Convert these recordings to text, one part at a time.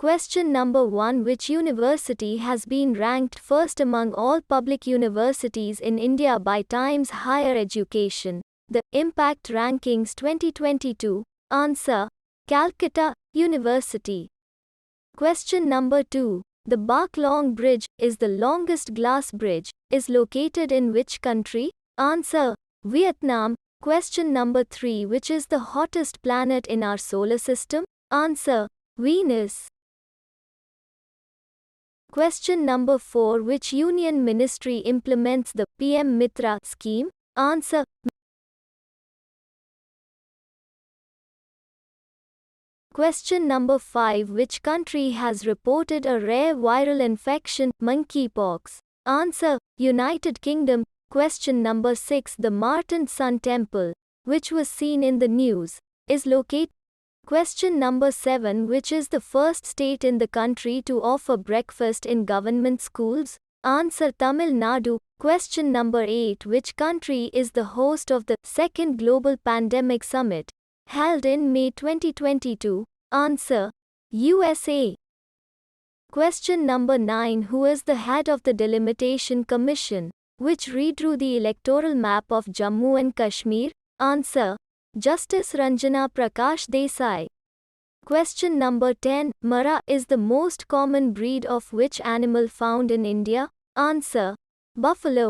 Question number 1. Which university has been ranked first among all public universities in India by Times Higher Education, the Impact Rankings 2022? Answer: Calcutta University. Question number 2. The Barklong Bridge is the longest glass bridge, is located in which country? Answer: Vietnam. Question number 3. Which is the hottest planet in our solar system? Answer: Venus. Question number 4. Which union ministry implements the PM Mitra scheme? Answer: Question number 5. Which country has reported a rare viral infection, monkeypox? Answer: United Kingdom. Question number 6. The Martin Sun Temple, which was seen in the news, is located. Question number 7. Which is the first state in the country to offer breakfast in government schools? Answer: Tamil Nadu. Question number 8. Which country is the host of the second Global Pandemic Summit, held in May 2022? Answer: USA. Question number 9. Who is the head of the Delimitation Commission, which redrew the electoral map of Jammu and Kashmir? Answer: Justice Ranjana Prakash Desai. Question number 10. Mara is the most common breed of which animal found in India? Answer: Buffalo.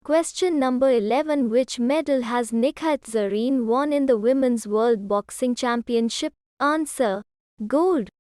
Question number 11. Which medal has Nikhat Zareen won in the Women's World Boxing Championship? Answer: Gold.